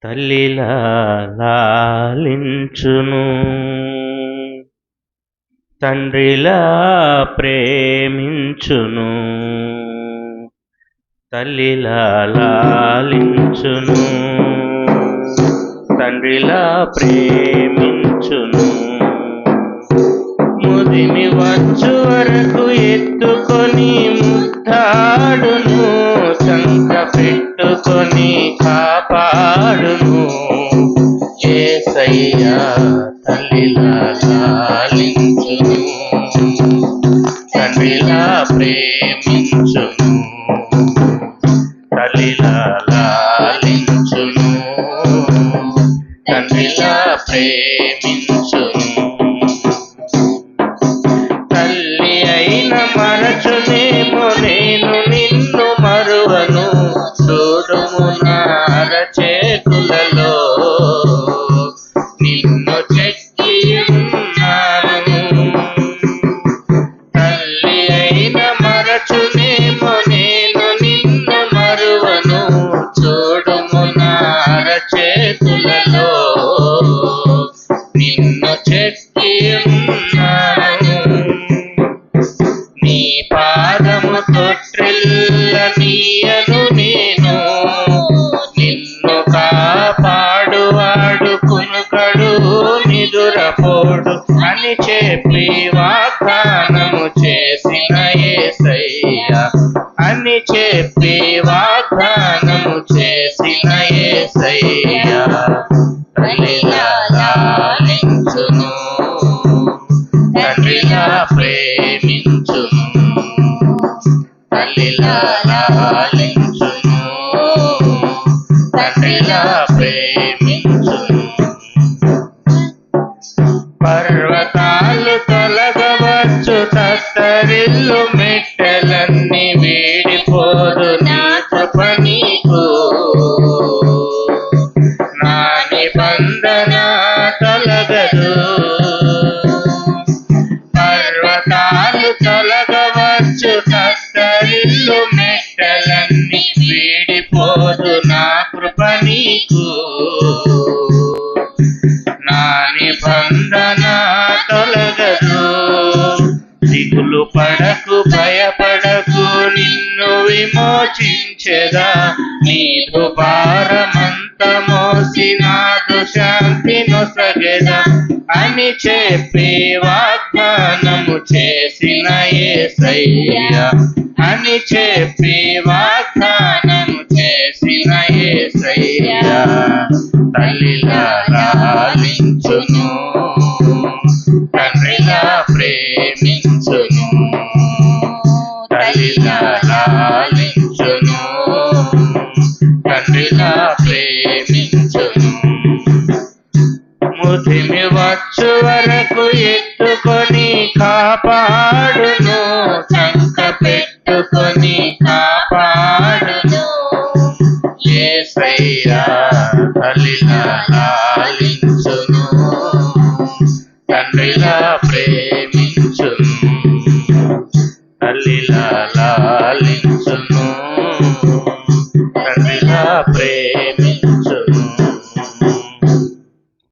తల్లిలా లాలించును, తండ్రిలా ప్రేమించును. తల్లిలా లాలించును, తండ్రిలా ప్రేమించును. ముదిమి వచ్చు వరకు ఎత్తుకొని ముద్దాడును, చంక పెట్టుకొని కాపాడును. యేసయ్యా తల్లిలా లాలించును, తండ్రిలా ప్రేమించును. తల్లిలా లాలించును, తండ్రిలా ప్రేమించును. తల్లి అయిన మరచునేమో నేను నిన్ను మరువను, చూడుము నా అరచేతులలో నిన్ను చెక్కి ఉన్నాను. తల్లి అయిన మరచునేమో నేను నిన్ను మరువను, చూడుము నా అరచేతులలో నిన్ను చెక్కి ఉన్నాను. నీ పాదము తొట్టిల్లనీయను నేను, నిన్ను కాపాడువాడు కునుకడు నిదురపోడు అని చెప్పి వాగ్దానము చేసిన యేసయ్యా, అని చెప్పి వాగ్దానము చేసిన యేసయ్యా. తల్లిలా లాలించును, తండ్రిలా ప్రేమించును. తల్లిలా లాలించును, తండ్రిలా ప్రేమించును. పర్వతాలు తొలగవచ్చు, తత్తరిల్లు మెట్టెలన్నీ వీడిపోదు నా కృప నీకు. నా నిబంధన తొలగదు. పర్వతాలు తొలగవచ్చు, తత్తరిల్లు మెట్టెలన్నీ వీడిపోదు నా కృప నీకు. నా నిబంధన తొలగదు. దిగులు పడకు, భయపడకు, నిన్ను విమోచించెదా. నీదు భారమంత మోసి నాదు శాంతి నొసగెదా అని చెప్పి వాగ్దానము చేసిన యేసయ్యా, అని చెప్పి వాగ్దానము చేసిన యేసయ్యా. తల్లిలా లాలించును, తండ్రిలా ప్రేమించును. తల్లిలా లాలించును, తండ్రిలా ప్రేమించును. ముదిమి వచ్చు వరకు ఎత్తుకొని కాపాడును, చంక పెట్టుకొని కాపాడును. యేసయ్యా తల్లిలా లాలించును, తండ్రిలా ప్రేమించును. తల్లిలా లాలించును,